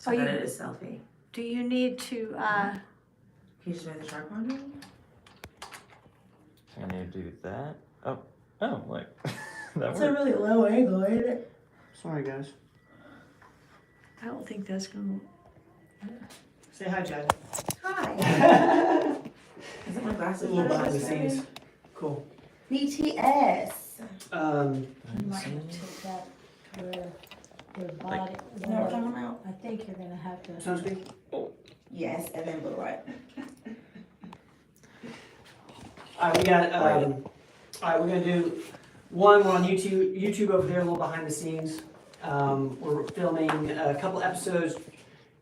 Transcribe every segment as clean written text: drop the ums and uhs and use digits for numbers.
So that it is selfie. Do you need to, Can you just make the sharp one? I need to do that. Oh, like that It's worked. a really low angle, ain't it? Sorry, guys. I don't think that's gonna, Say hi, Jazz. Hi. Is it my glasses? A little behind the that are scenes. Cool. BTS. you might have to take that to where your body, You know what I'm talking about? I think you're gonna have to. Sunscreen? Yes, and then blue right. Alright, we got, alright, we're gonna do one. We're on YouTube over there, a little behind the scenes. We're filming a couple episodes.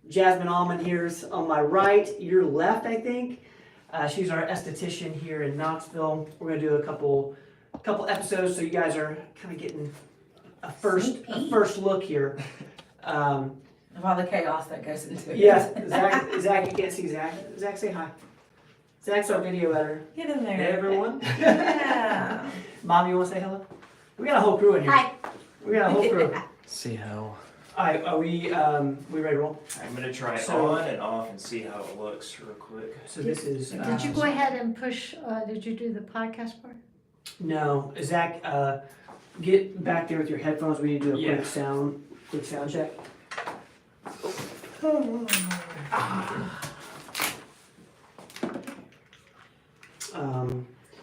Jasmine Almond here's on my right, your left, I think. She's our esthetician here in Knoxville. We're gonna do a couple episodes, so you guys are kind of getting a first look here. Of all the chaos that goes into it. Yeah, Zach, you can't see Zach. Zach, say hi. Zach's our video editor. Get in there. Hey, everyone. Yeah. Mom, you want to say hello? We got a whole crew in here. Hi. We got a whole crew. See how. All right, are we ready to roll? I'm gonna try it So- on and off and see how it looks real quick. So this is. Did you go ahead and push, did you do the podcast part? No, Zach, get back there with your headphones. We need to do a Yeah. quick sound check.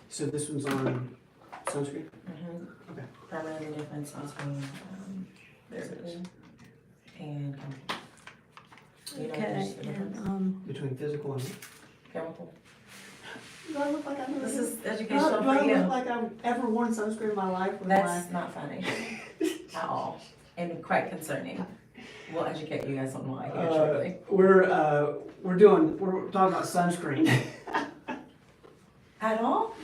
So this one's on sunscreen. Okay. Primarily difference between There it is. and Okay, and, Between physical and. chemical. Do I look like I'm? This is Do educational I for look you. like I've ever worn sunscreen in my life? With That's not funny at all, and quite concerning. We'll educate you guys on why here shortly. We're talking about sunscreen. At all?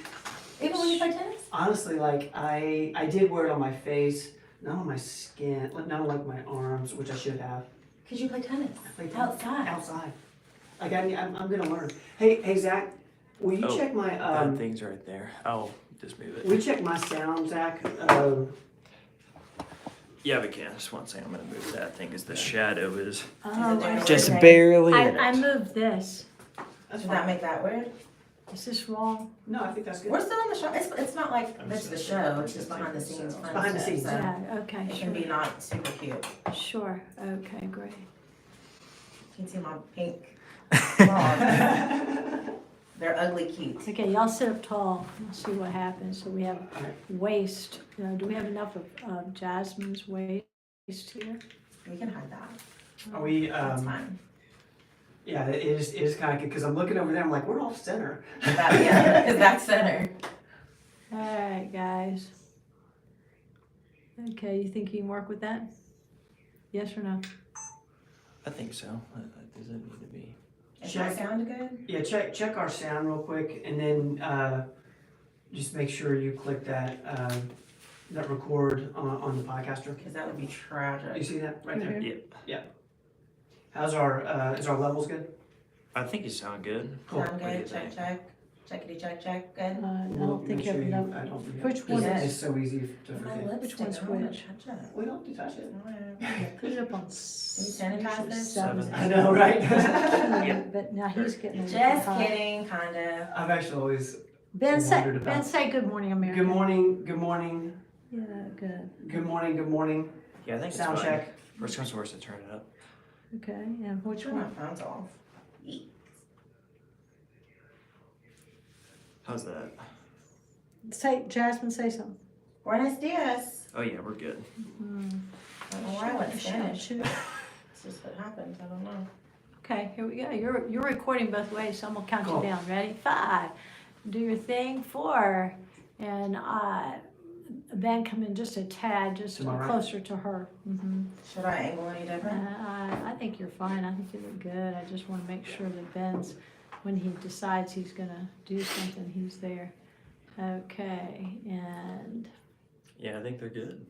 Even when you play tennis? Honestly, like I did wear it on my face, not on my skin, not on like my arms, which I should have. Cause you play tennis I played tennis outside. Outside. Like I'm gonna learn. Hey Zach, will you check my That thing's right there. I'll just move it. will you check my sound, Zach? Yeah, we can. Just one second. I'm gonna move that thing because the shadow is oh, just Okay. barely in I it. moved this. That's Does that fine. make that weird? Is this wrong? No, I think that's good. We're still on the show. It's not like it's the show. It's just behind the scenes. fun Behind the stuff, scenes. so Yeah, okay, It can be sure, not super cute. sure, okay, great. You can see my pink claws. They're ugly cute. Okay, y'all sit up tall, we'll see what happens, so we have Alright. waist, do we have enough of Jasmine's waist here? We can hide that. Are we? That's fine. Yeah, it is kind of good because I'm looking over there. I'm like, we're off center. Yeah, because that's center. Alright, guys. Okay, you think you can work with that? Yes or no? I think so. Does it need to be? Does that sound good? Yeah, check our sound real quick, and then just make sure you click that record on the podcaster. Because that would be You tragic. see that right there? Mhm. Yeah. How's our is our levels good? I think you sound good. Cool. Sound What do you good? Check, think? check. Checkity, check, check. Good. I don't think you have enough. I don't forget. Which one Yes. is, It's so easy to My forget. lipstick, Which one's I don't wanna which? touch it. We don't touch it. put it up on sanitize this? seven. I know, right? But now he's getting a little Just hot. kidding, kinda. I've actually always Ben wondered about- say good morning, America. good morning, good morning, Yeah, good, good morning, good morning. Yeah, I think it's Sound fine. check. Worst comes to worst, to turn it up. okay, and which Turn my one? phone's off. Eek. How's that? Jasmine, say something. Buenos dias. Oh yeah, we're good. Hmm. I don't know why I went Spanish. Should- It's just what happens. I don't know. Okay, here we go. You're recording both ways, so I'm gonna count Cool. you down. Ready? 5. Do your thing. 4. And Ben, come in just a tad, just To my right? closer to her. Should I angle any different? I think you're fine. I think you look good. I just want to make sure that Ben's, when he decides he's gonna do something, he's there. Okay, and Yeah, I think they're good.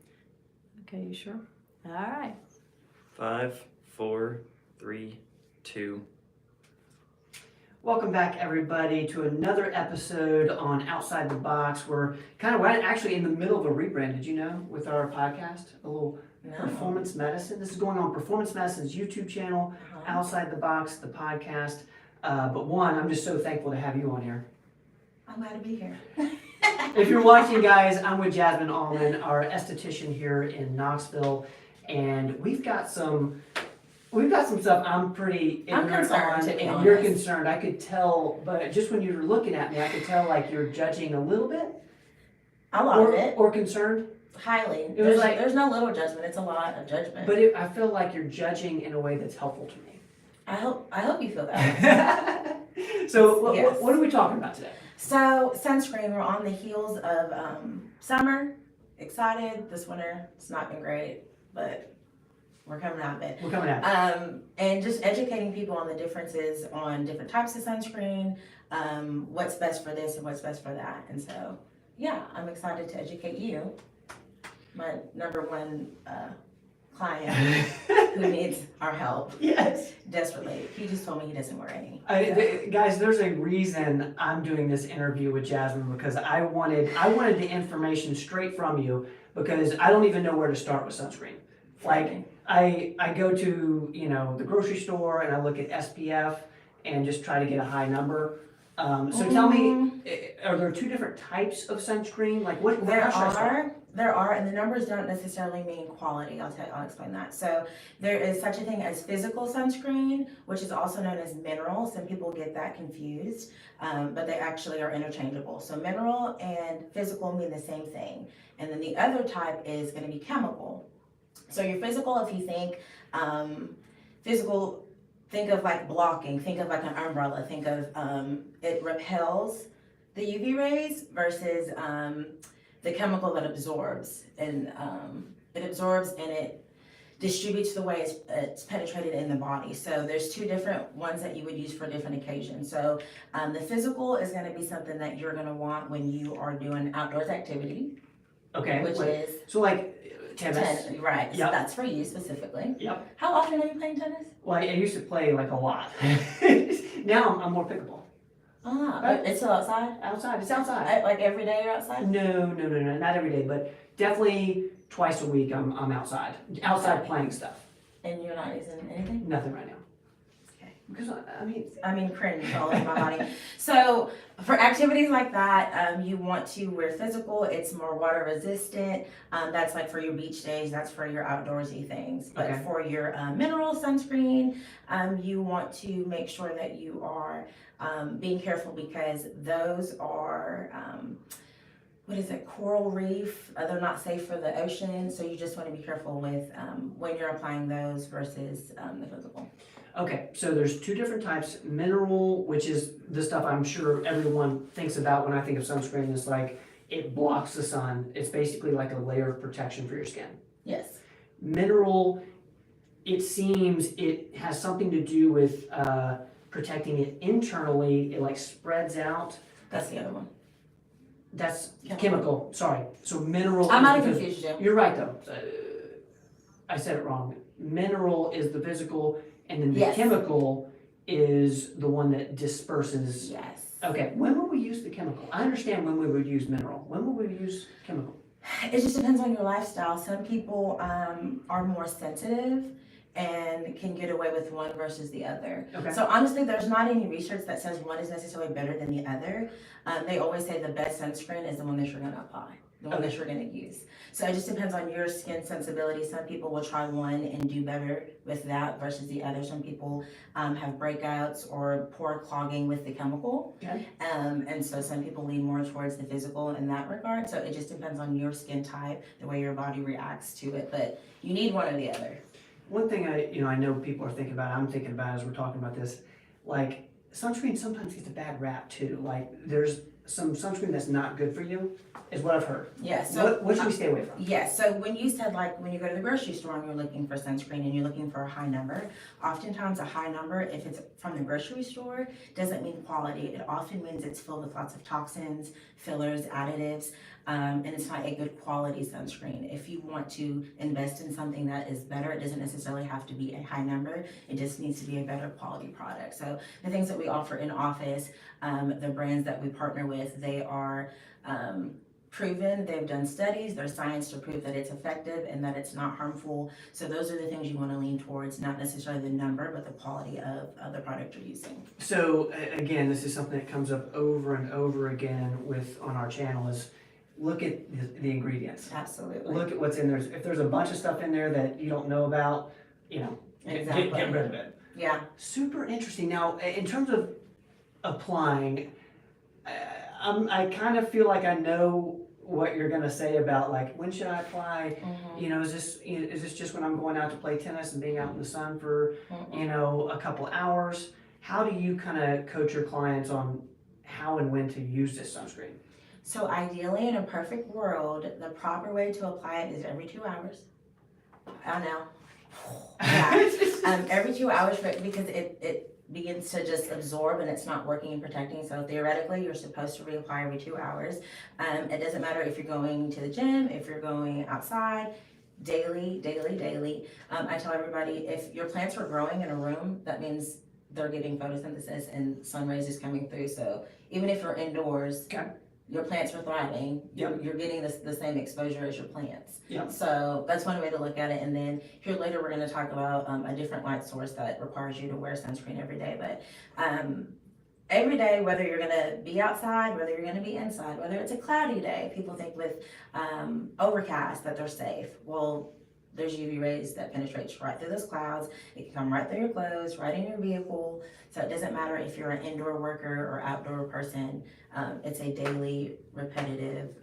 okay, you sure? All right. 5, 4, 3, 2. Welcome back, everybody, to another episode on Outside the Box. We're actually in the middle of a rebrand. Did you know, with our podcast, a little No. Performance Medicine. This is going on Performance Medicine's YouTube channel, Uh-huh. Outside the Box, the podcast. But one, I'm just so thankful to have you on here. I'm glad to be here. If you're watching, guys, I'm with Jasmine Allman, our esthetician here in Knoxville, and we've got some stuff I'm pretty I'm ignorant concerned, on, to be and you're honest. concerned. I could tell, but just when you were looking at me, I could tell like you're judging a little bit, A lot of it, or concerned. highly. was There's like- there's no little judgment. It's a lot of judgment. But I feel like you're judging in a way that's helpful to me. I hope you feel that. So Yes. what are we talking about today? So sunscreen. We're on the heels of summer. Excited. This winter, it's not been great, but we're coming out of it. We're coming at it. And just educating people on the differences on different types of sunscreen, what's best for this and what's best for that. And so, yeah, I'm excited to educate you, my number one client who needs our help Yes. desperately. He just told me he doesn't wear any. Guys, there's a reason I'm doing this interview with Jasmine because I wanted the information straight from you because I don't even know where to start with sunscreen. Like I go to the grocery store and I look at SPF and just try to get a high number. So tell me, are there two different types of sunscreen? Like what? how should I start? There are, and the numbers don't necessarily mean quality. I'll explain that. So there is such a thing as physical sunscreen, which is also known as mineral. Some people get that confused, but they actually are interchangeable. So mineral and physical mean the same thing. And then the other type is going to be chemical. So your physical, if you think physical, think of like blocking, think of like an umbrella, think of it repels the UV rays versus the chemical that absorbs, and it absorbs and it distributes the way it's penetrated in the body. So there's two different ones that you would use for different occasions. So the physical is going to be something that you're going to want when you are doing outdoors activity, Okay. which is So like tennis. right. So Yep. that's for you specifically. Yep. How often are you playing tennis? Well, I used to play like a lot. Now I'm more pickable. But it's still outside. Outside. It's outside. Like every day you're outside. No, not every day, but definitely twice a week I'm outside. Outside playing stuff. And you're not using anything? Nothing right now. Okay. Because I mean, cringe all over my body. So for activities like that, you want to wear physical. It's more water resistant. That's like for your beach days. That's for your outdoorsy things. But Okay. for your mineral sunscreen, you want to make sure that you are being careful because those are coral reef. They're not safe for the ocean, so you just want to be careful with when you're applying those versus the physical. Okay, so there's two different types. Mineral, which is the stuff I'm sure everyone thinks about when I think of sunscreen, is like it blocks the sun. It's basically like a layer of protection for your skin. Yes. Mineral, it seems it has something to do with protecting it internally. It like spreads out. That's the other one. That's chemical. Sorry. So mineral. I is might have the confused you. You're right though. I said it wrong. Mineral is the physical, and then the Yes. chemical is the one that disperses. Yes. Okay. When would we use the chemical? I understand when we would use mineral. When would we use chemical? It just depends on your lifestyle. Some people are more sensitive and can get away with one versus the other. Okay. So honestly, there's not any research that says one is necessarily better than the other. They always say the best sunscreen is the one that you're going to apply, the one that you're going to use. So it just depends on your skin sensibility. Some people will try one and do better with that versus the other. Some people have breakouts or pore clogging with the chemical. Okay. And so some people lean more towards the physical in that regard. So it just depends on your skin type, the way your body reacts to it. But you need one or the other. One thing I know people are thinking about, I'm thinking about as we're talking about this, like sunscreen sometimes gets a bad rap too. Like there's some sunscreen that's not good for you, is what I've heard. Yeah. So What should we stay away from? yes. So when you said like when you go to the grocery store and you're looking for sunscreen and you're looking for a high number, oftentimes a high number, if it's from the grocery store, doesn't mean quality. It often means it's filled with lots of toxins, fillers, additives, and it's not a good quality sunscreen. If you want to invest in something that is better, it doesn't necessarily have to be a high number. It just needs to be a better quality product. So the things that we offer in office, the brands that we partner with, they are proven, they've done studies, there's science to prove that it's effective and that it's not harmful. So those are the things you want to lean towards, not necessarily the number, but the quality of the product you're using. So again, this is something that comes up over and over again on our channel is look at the ingredients. Absolutely. Look at what's in there. If there's a bunch of stuff in there that you don't know about, Exactly. get rid of it. Yeah. Super interesting. Now, in terms of applying, I kind of feel like I know what you're gonna say about like when should I apply? Is this just when I'm going out to play tennis and being out in the sun for a couple hours? How do you kind of coach your clients on how and when to use this sunscreen? So ideally, in a perfect world, the proper way to apply it is every 2 hours. I know. Yeah. Every 2 hours because it begins to just absorb and it's not working and protecting. So theoretically, you're supposed to reapply every 2 hours. It doesn't matter if you're going to the gym, if you're going outside, daily. I tell everybody, if your plants are growing in a room, that means they're getting photosynthesis and sun rays is coming through. So even if you're indoors, your plants are thriving. You're getting the same exposure as your plants. So that's one way to look at it. And then here later we're going to talk about a different light source that requires you to wear sunscreen every day. But every day, whether you're going to be outside, whether you're going to be inside, whether it's a cloudy day, people think with overcast that they're safe. Well, there's UV rays that penetrates right through those clouds. It can come right through your clothes, right in your vehicle. So it doesn't matter if you're an indoor worker or outdoor person. It's a daily, repetitive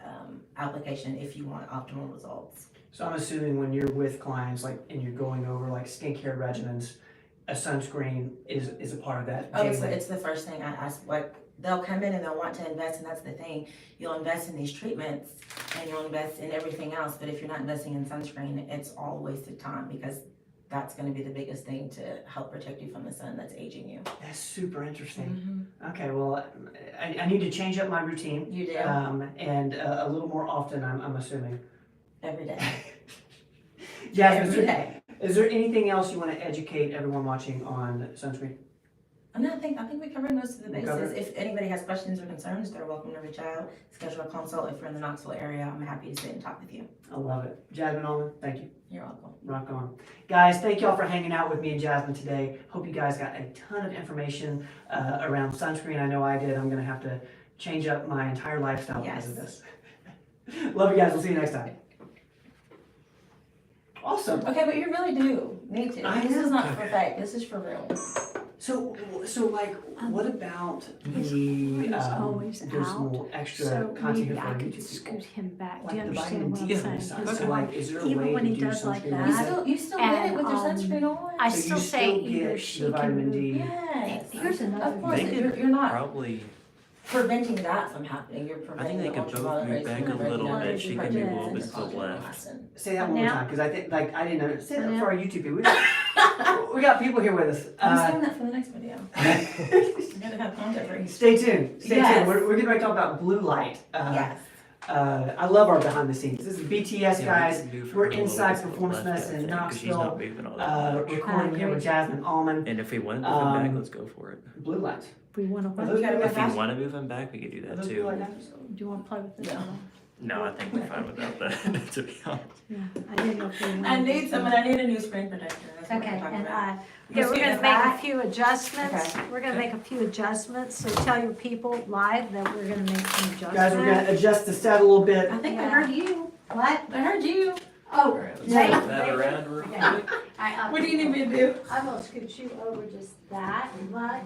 application if you want optimal results. So I'm assuming when you're with clients, and you're going over skincare regimens, a sunscreen is a part of that. Oh, it's the first thing I ask. They'll come in and they'll want to invest, and that's the thing. You'll invest in these treatments and you'll invest in everything else, but if you're not investing in sunscreen, it's all wasted time because that's going to be the biggest thing to help protect you from the sun that's aging you. That's super interesting. Okay, well, I need to change up my routine. You do? And a little more often, I'm assuming. Every day. Jasmine, Every day. Is there anything else you want to educate everyone watching on sunscreen? And I think we covered most of the We bases. covered? If anybody has questions or concerns, they're welcome to reach out, schedule a consult. If you're in the Knoxville area, I'm happy to sit and talk with you. I love it. Jasmine Allman, thank you. You're welcome. Rock on. Guys, thank y'all for hanging out with me and Jasmine today. Hope you guys got a ton of information around sunscreen. I know I did. I'm going to have to change up my entire lifestyle because of this. Love you guys. We'll see you next time. Awesome. Okay, but you really do need to. This is not for fake. This is for real. So what about the He's always there's out, some extra So content maybe here for I our could YouTube scoot people? him back. Do Like you the understand vitamin what I'm D saying? and stuff. Because So is there a even way when to he do does like sunscreen that, without- You still get it with your And, sunscreen on. I So still you say still either get she the can vitamin move. D. Yes. Here's another Of course, They could you're not Probably, preventing that from happening. You're I think preventing they the could both ultraviolet move rays back from a little breaking bit. down She the can move a proteins little and bit to the causing left. elastin. Say that one more Now- time because I think I didn't know. Say that Now- for our YouTube people. We got people here with us. I'm saving that for the next video. I'm gonna have content for each. Stay tuned. Stay Yes. tuned. We're getting ready to talk about blue light. Yes. I love our behind the scenes. This is BTS, Yeah, guys. we can move her We're a little inside bit to the Performance left, I Medicine in think, 'cause she's Knoxville. not moving all that much. Recording here with Jasmine Allman. And if we wanted to move him back, Um, let's go for it. Blue lights. We want Are to, those We gotta blue go If lights? you want to move him back, we could do Are that those blue too. lights? do you want to play with this? No. No, I think we're fine without that, to be honest. Yeah, I didn't know if we wanted I need to. some, and I need a new screen protector. That's what Okay, we're talking and about. okay, Just we're get gonna it make a back. few adjustments. Okay. We're gonna make a few adjustments, so tell your people live that we're gonna make some adjustments. Guys, we're gonna adjust the set a little bit. I think I Yeah. heard you. What? I heard you. Oh, Alright, let's Jay, move that around real Okay. quick. What do you need me to do? I'm gonna scoot you over just that much,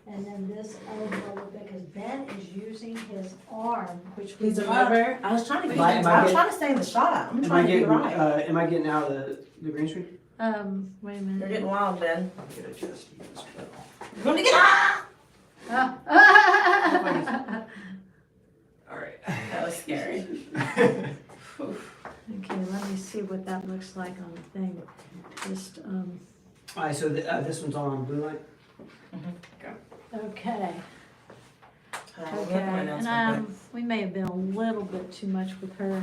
and then this over a little bit, because Ben is using his arm, which we He's a love. rubber. I was trying to Am I I'm trying to stay in the shot. I'm Am I trying to be getting right. am I getting out of the green screen? Wait a You're minute. getting wild, Ben. I'm gonna adjust you as well. You're gonna get out! Oh. Alright. That was scary. Okay, let me see what that looks like on the thing. Just, Alright, so this one's on blue light. okay, Hold on, okay, let me look at my notes real and we may have been a little bit too much with her.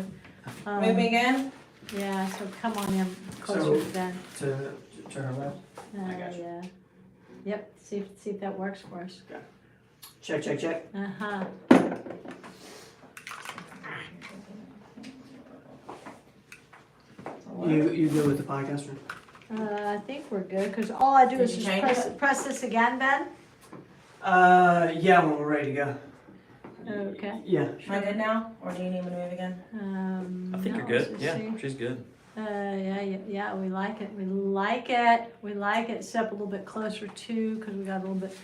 quick. Move me again? Yeah, so come on in closer So- to Ben. To her left. I got you. Yeah. Yep, see if that works for us. Check. Uh-huh. You good with the podcast? I think we're good, because all I do Did is you just change press this again, Ben? Yeah, when we're ready to go. Okay. Yeah. Am I good now, or do you need me to move again? I think no, you're let's good. just Yeah, see. she's good. Yeah, we like it, we like it, we like it, step a little bit closer too, because we got a little bit,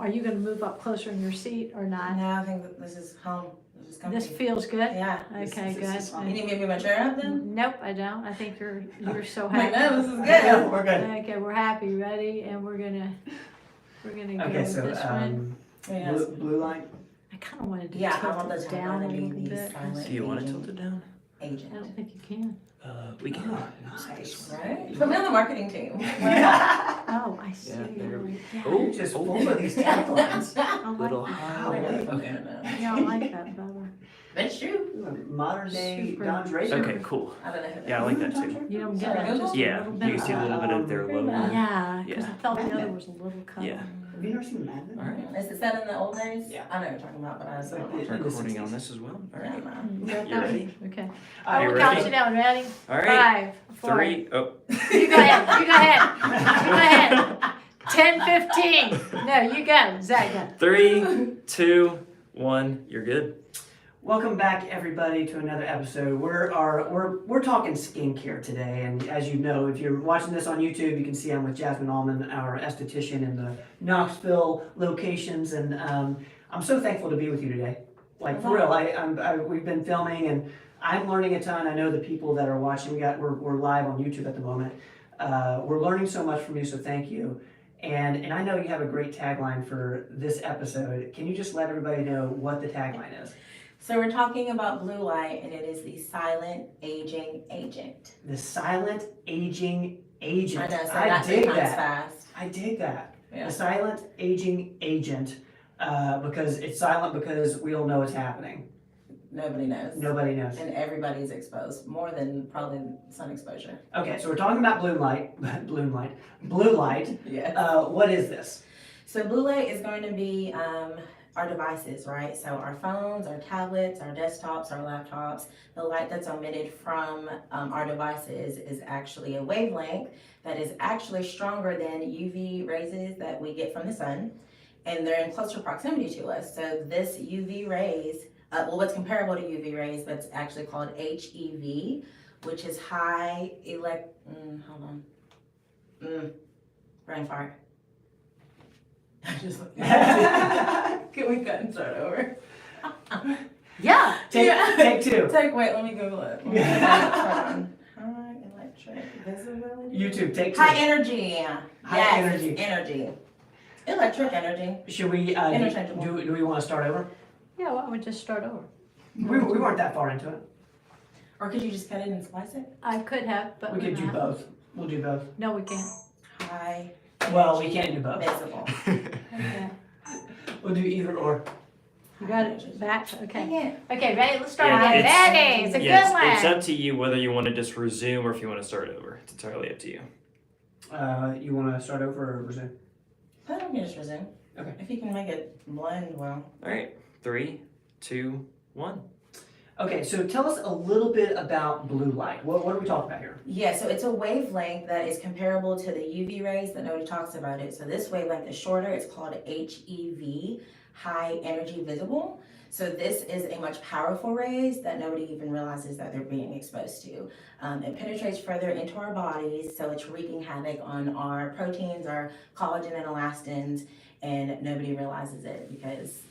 are you gonna move up closer in your seat or not? No, I think that this is home, this is comfy. This feels good? Yeah. Okay, This is good. fine. You need me to move my chair up then? Nope, I don't, I think you're so I'm like, happy. no, this is Yeah, good. we're good. Okay, we're happy, ready, and we're gonna go Okay, with so this one. Yes. blue light. I kinda wanted to Yeah, I tilt want the it tagline down a to be little the bit. silent Do you want it aging tilted down? agent. I don't think you can. We can. Nice. Right? Put me on the marketing team. Yeah. Oh, I see. Yeah, You're there we right. Yeah, Oh, You're just full of these taglines. I like Little that. high. Okay. Yeah, I like that better. That's true. Modern day Super. Don Draper. Okay, cool. I don't know who that Yeah, I like that too. You don't get Sorry, it, just a Yeah, little you bit. can see a little bit of their logo. Yeah, because I Yeah. felt the other was a little cut. Yeah. Have you never seen Mad Men? All right. Is it set in the old days? Yeah. I know what you're talking about, but I It's like don't know. We're recording on this as well. All Yeah, right. man. You got You that? ready? Okay. Are I you will count ready? you down. Ready? All right. 5, 4. 3. Oh, You go ahead. You go ahead. You go ahead. 10, 15. No, you go. Zach, go. 3, 2, 1. You're good. Welcome back, everybody, to another episode. We're talking skincare today, and as you know, if you're watching this on YouTube, you can see I'm with Jasmine Allman, our esthetician in the Knoxville locations, and I'm so thankful to be with you today. Like for real, we've been filming, and I'm learning a ton. I know the people that are watching. We're live on YouTube at the moment. We're learning so much from you, so thank you. And I know you have a great tagline for this episode. Can you just let everybody know what the tagline is? So we're talking about blue light, and it is the silent aging agent. The silent aging agent. I know, say I that 3 dig times that. fast. I dig that. Yeah. The silent aging agent, because it's silent because we don't know what's happening. Nobody knows. Nobody knows. And everybody's exposed, more than probably sun exposure. Okay, so we're talking about blue light. Blue light. Yeah. What is this? So blue light is going to be our devices, right? So our phones, our tablets, our desktops, our laptops. The light that's emitted from our devices is actually a wavelength that is actually stronger than UV rays that we get from the sun, and they're in closer proximity to us. So this UV rays, what's comparable to UV rays, but it's actually called HEV, which is high brain fart. Can we cut and start over? Yeah. Take two. Wait, let me Google it. Hold on. High electric visibility. YouTube, take two. High energy. High Yes, energy. energy. Electric energy. Should we, Interchangeable. do we want to start over? Yeah, why don't we just start over? We weren't that far into it. Or could you just cut it and splice it? I could have, but We could do not. both. We'll do both. No, we can't. High. Well, we energy can't do both. Visible. Okay. We'll do either or. You got it back? Dang Okay. it. Okay, ready? Let's start Yeah, again. it's- Ready? It's a Yes, good one. it's up to you whether you want to just resume or if you want to start over. It's entirely up to you. You want to start over or resume? I don't just resume. Okay. If you can make it blend well. All right. 3, 2, 1. Okay, so tell us a little bit about blue light. What are we talking about here? Yeah, so it's a wavelength that is comparable to the UV rays that nobody talks about it. So this wavelength is shorter. It's called HEV, high energy visible. So this is a much powerful rays that nobody even realizes that they're being exposed to. It penetrates further into our bodies, so it's wreaking havoc on our proteins, our collagen and elastins, and nobody realizes it because,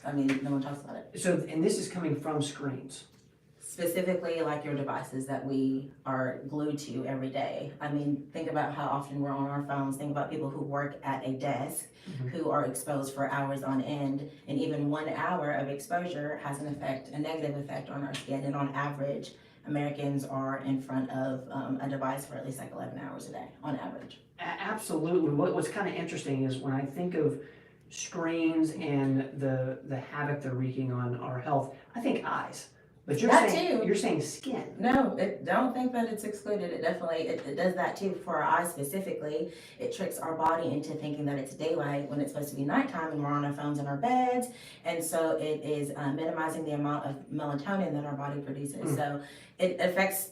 I mean, no one talks about it. So, and this is coming from screens. Specifically like your devices that we are glued to every day. I mean, think about how often we're on our phones. Think about people who work at a desk who are exposed for hours on end, and even 1 hour of exposure has a negative effect on our skin. And on average, Americans are in front of a device for at least like 11 hours a day on average. Absolutely. What's kind of interesting is when I think of screens and the havoc they're wreaking on our health, I think eyes. But you're saying skin. No, don't think that it's excluded. It definitely, it does that too for our eyes specifically. It tricks our body into thinking that it's daylight when it's supposed to be nighttime and we're on our phones in our beds. And so it is minimizing the amount of melatonin that our body produces. So it affects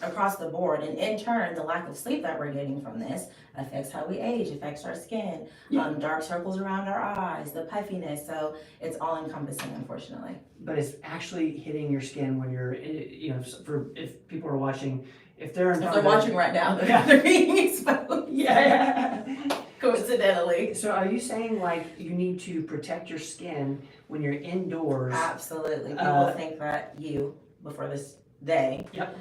across the board. And in turn, the lack of sleep that we're getting from this affects how we age, affects our skin, Yeah. dark circles around our eyes, the puffiness. So it's all encompassing, unfortunately. But it's actually hitting your skin when you're, you know, for if people are watching, if they're in If front they're of their- watching right now, Yeah. they're being exposed, Yeah. coincidentally. So are you saying like you need to protect your skin when you're indoors? Absolutely. People Uh, think that before this day, Yep.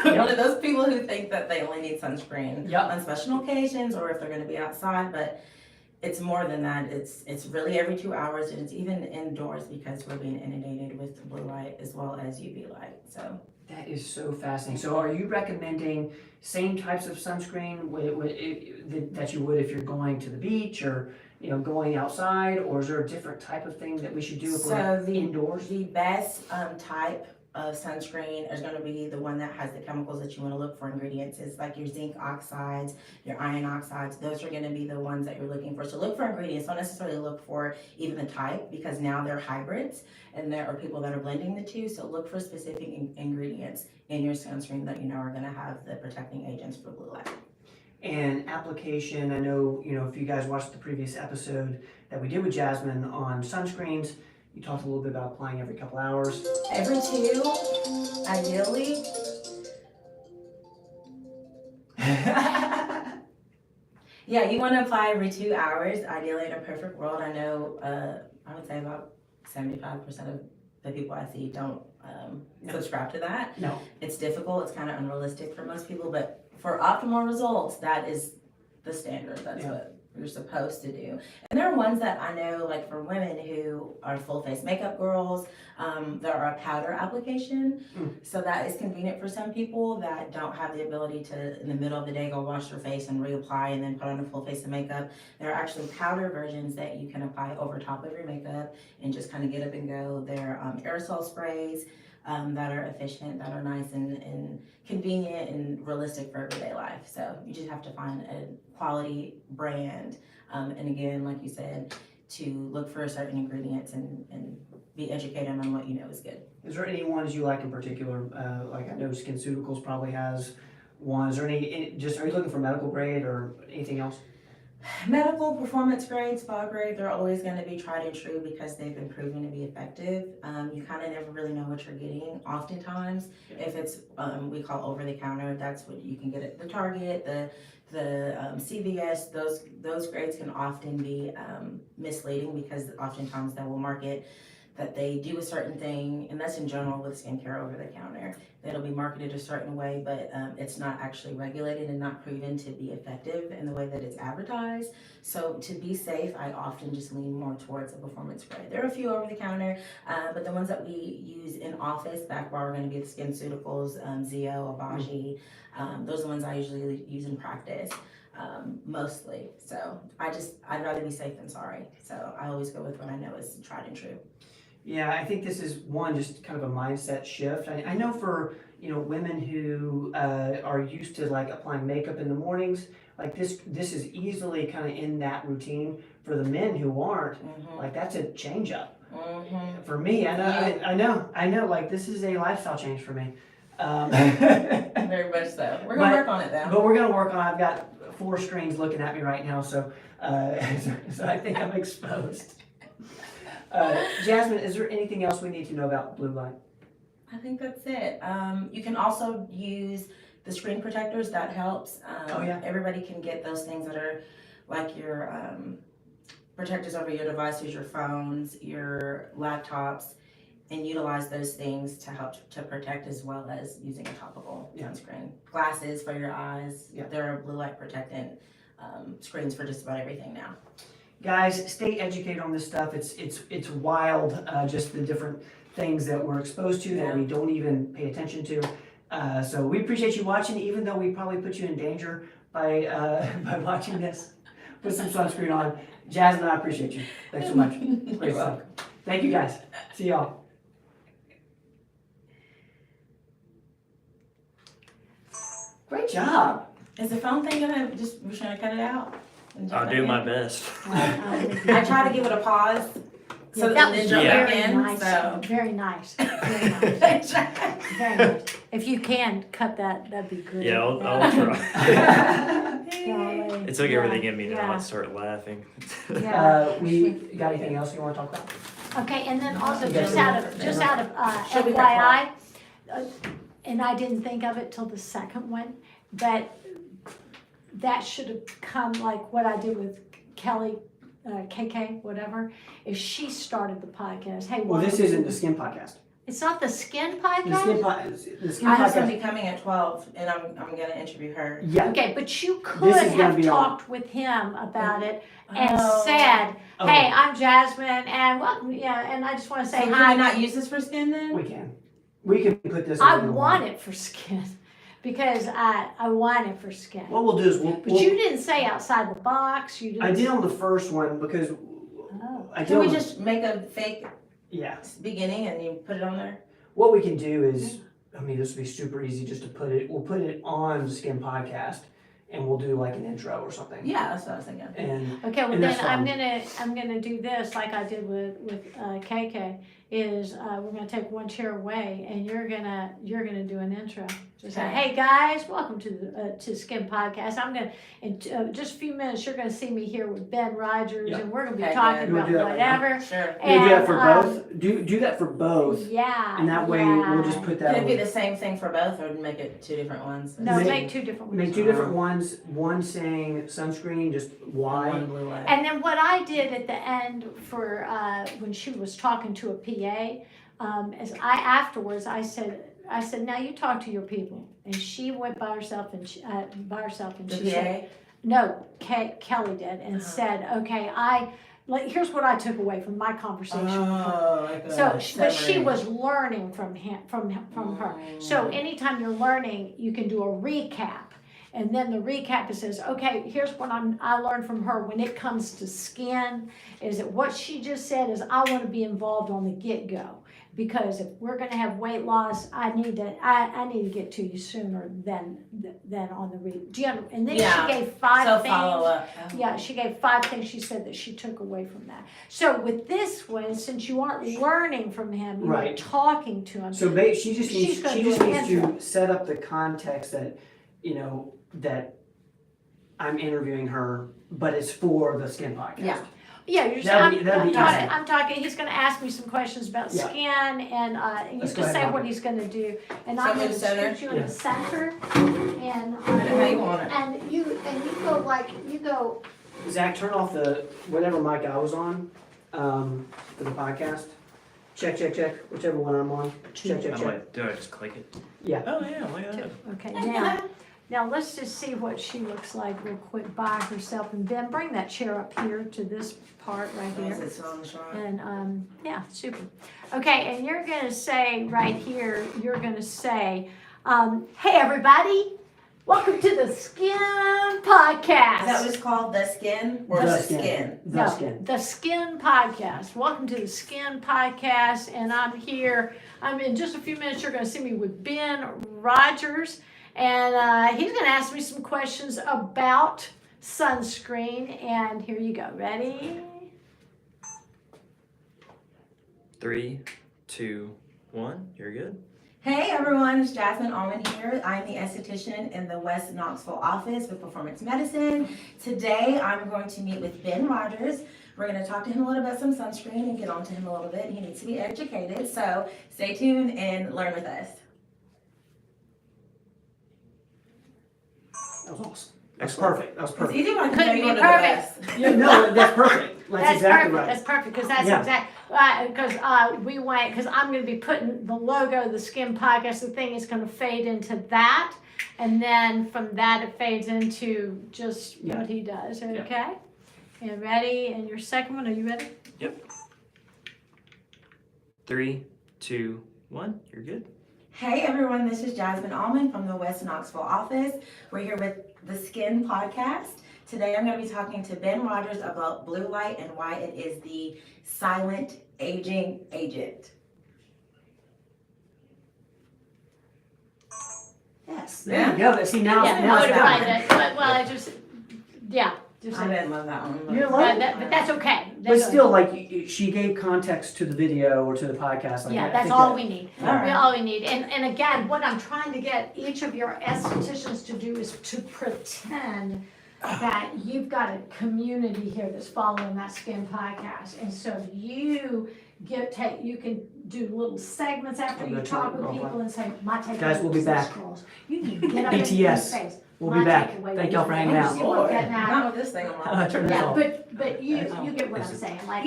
one of those people who think that they only need sunscreen Yep. on special occasions or if they're going to be outside, but it's more than that. It's really every 2 hours, and it's even indoors because we're being inundated with blue light as well as UV light. So That is so fascinating. So are you recommending same types of sunscreen that you would if you're going to the beach or, you know, going outside, or is there a different type of thing that we should do if we're indoors? the best type of sunscreen is going to be the one that has the chemicals that you want to look for ingredients. It's like your zinc oxides, your iron oxides. Those are going to be the ones that you're looking for. So look for ingredients. Don't necessarily look for even the type, because now they're hybrids and there are people that are blending the two. So look for specific ingredients in your sunscreen that you know are going to have the protecting agents for blue light. And application, I know, you know, if you guys watched the previous episode that we did with Jasmine on sunscreens, you talked a little bit about applying every couple hours. Every 2, ideally. Yeah, you want to apply every 2 hours. Ideally, in a perfect world, I know, I would say about 75% of the people I see don't subscribe to that. No. It's difficult. It's kind of unrealistic for most people, but for optimal results, that is the standard. That's what you're supposed to do. And there are ones that I know, like for women who are full face makeup girls, there are a powder application. So that is convenient for some people that don't have the ability to, in the middle of the day, go wash their face and reapply and then put on a full face of makeup. There are actually powder versions that you can apply over top of your makeup and just kind of get up and go. There are aerosol sprays that are efficient, that are nice and convenient and realistic for everyday life. So you just have to find a quality brand. And again, like you said, to look for certain ingredients and be educated on what you know is good. Is there any ones you like in particular? Like I know SkinCeuticals probably has one. Is there any just, are you looking for medical grade or anything else? Medical, performance grade, spa grade, they're always going to be tried and true because they've been proven to be effective. You kind of never really know what you're getting. Oftentimes, if it's we call over the counter, that's what you can get at the Target, the CVS. Those grades can often be misleading because oftentimes they will market that they do a certain thing, and that's in general with skincare over the counter. It'll be marketed a certain way, but it's not actually regulated and not proven to be effective in the way that it's advertised. So to be safe, I often just lean more towards a performance grade. There are a few over the counter, but the ones that we use in office, back where we're going to be the SkinCeuticals, Zeo, Abaji, those are the ones I usually use in practice. Mostly. So I'd rather be safe than sorry. So I always go with what I know is tried and true. Yeah, I think this is one, just kind of a mindset shift. I know for, you know, women who are used to like applying makeup in the mornings, like this is easily kind of in that routine. For the men who aren't, like that's a change up. For me, I know, like this is a lifestyle change for me. Very much so. We're gonna work on it though. But we're gonna work on it. I've got 4 screens looking at me right now, so so I think I'm exposed. Jasmine, is there anything else we need to know about blue light? I think that's it. You can also use the screen protectors. That helps. Everybody can get those things that are like your protectors over your devices, your phones, your laptops, and utilize those things to help to protect, as well as using a topical sunscreen. Glasses for your eyes. There are blue light protectant screens for just about everything now. Guys, stay educated on this stuff. It's wild, just the different things that we're exposed to that we don't even pay attention to. So we appreciate you watching, even though we probably put you in danger by watching this. Put some sunscreen on. Jasmine, I appreciate you. Thanks so much. Great stuff. Thank you, guys. See y'all. Great job. Is the phone thing gonna we're trying to cut it out? I'll do my best. I try to give it a pause So that then was jump Yeah. back very in, nice, so. very nice, very nice, very nice. If you can cut that, that'd be great. Yeah, I'll try. Golly. It took Yeah, everything in me to yeah. not start laughing. Yeah. We got anything else you wanna talk about? Okay, and then also Okay. just out of She'll be FYI, and I didn't think of it till the second one, but that should have come like what I did with Kelly, KK, whatever, is she started the podcast. Hey, Well, this welcome isn't to- the Skin Podcast. It's not the Skin The Skin podcast? the Skin I was gonna Podcast, be coming at 12 and I'm gonna interview her. yeah. Okay, but you could This is gonna have be on. talked with him about it and Oh. said, Oh, hey, I'm Jasmine, and well, yeah, and I just wanna So say can we hi. not use this for skin then? We can. We can put this. I in the want one. it for skin, because I want it for skin. What we'll do is But you didn't say outside the box, you didn't. I did on the first one because Oh. I did Can we on the- just make a fake yeah. beginning and you put it on there? What we can do is, I mean, this would be super easy just to we'll put it on Skin Podcast and we'll do like an intro or something. Yeah, that's what I was thinking. And Okay, well And then that's I'm gonna do this like I did with KK, is we're gonna take one chair away and you're gonna do an intro. Just say, Okay. hey guys, welcome to the to Skin Podcast. I'm gonna, in just a few minutes, you're gonna see me here with Ben Rogers Yeah. and we're gonna be Okay, talking good. You about wanna do that right now? whatever. Sure. we'll do that And, for both. Do that for both. Yeah. And that way yeah. we'll just put that Can it be on. the same thing for both or make it two different ones? No, Make- make two different ones. Make two different ones, one saying sunscreen, just One why. blue light. And then what I did at the end for, when she was talking to a PA, afterwards, I said, now you talk to your people. And she went by herself and she The said, PA? no, Kelly did, and Uh-huh. said, okay, here's what I took away from my conversation with her. Oh, like So, a but she summary. was learning from her. So anytime you're learning, you can do a recap. And then the recap, it says, okay, here's what I learned from her when it comes to skin, is that what she just said is, I want to be involved on the get-go. Because if we're gonna have weight loss, I need to get to you sooner than on the do you understand? And then Yeah. she gave 5 So things. follow up. Oh. Yeah, she gave 5 things she said that she took away from that. So with this one, since you aren't learning from him, you're Right. talking to him. So she just She's needs, gonna she do just an needs intro. to set up the context that, that I'm interviewing her, but it's for the Skin Podcast. Yeah. Yeah, you're just, That'd be easy. I'm talking, he's gonna ask me some questions about Yeah. skin, and you Let's just go ahead, say Bobby. what he's gonna do. And So I'm I'm gonna in center? shoot you in Yeah. the center, and, How you want it? and you go, Zach, turn off the, whatever mic I was on, for the podcast. Check, whichever one I'm on. Check. Do I just click it? Yeah. Oh yeah, look at that. okay, now let's just see what she looks like real quick by herself, and Ben, bring that chair up here to this part right Is here. it still on the shot? And, yeah, super. Okay, and you're gonna say right here, you're gonna say, hey, everybody, welcome to the Skin Podcast. Is that what it's called? The skin or The the skin. skin? The No, Skin. the Skin Podcast. Welcome to the Skin Podcast, and I'm here. In just a few minutes, you're gonna see me with Ben Rogers, and he's gonna ask me some questions about sunscreen, and here you go. Ready? 3, 2, 1. You're good. Hey everyone, it's Jasmine Allman here. I'm the esthetician in the West Knoxville office with Performance Medicine. Today I'm going to meet with Ben Rogers. We're going to talk to him a little about some sunscreen and get on to him a little bit. He needs to be educated, so stay tuned and learn with us. That was awesome. That's Excellent. perfect. That was It's perfect. easy when I Couldn't can be go to the perfect. best. Yeah, no, that's perfect. That's exactly perfect. right. That's perfect, because that's Yeah. because I'm going to be putting the logo, the Skin Podcast, the thing is going to fade into that, and then from that it fades into just Yeah. what he does. Okay. And ready? And your second one, are you ready? 3, 2, 1. You're good. Hey everyone, this is Jasmine Allman from the West Knoxville office. We're here with the Skin Podcast. Today I'm going to be talking to Ben Rogers about blue light and why it is the silent aging agent. Yes. There you go. See, now, Yeah, now I it's would now. write it, but, well, I just, yeah. Just I say- didn't love that one. You didn't love But it? but that's okay. But That's still, like, she gave context to the video or to the podcast. Like, Yeah, I that's think all that- we need. Alright. All we need. And again, what I'm trying to get each of your estheticians to do is to pretend that you've got a community here that's following that skin podcast. And so you you can do little segments after I'm you gonna talk turn it with off. people and say, my takeaway Guys, we'll be was this, back. girls. You need to get up and BTS. face. We'll My be back. takeaway Thank was y'all for this. hanging out. See what I'm getting at? Not with this thing on my. Turn this Yeah, off. but you get what I'm saying, like,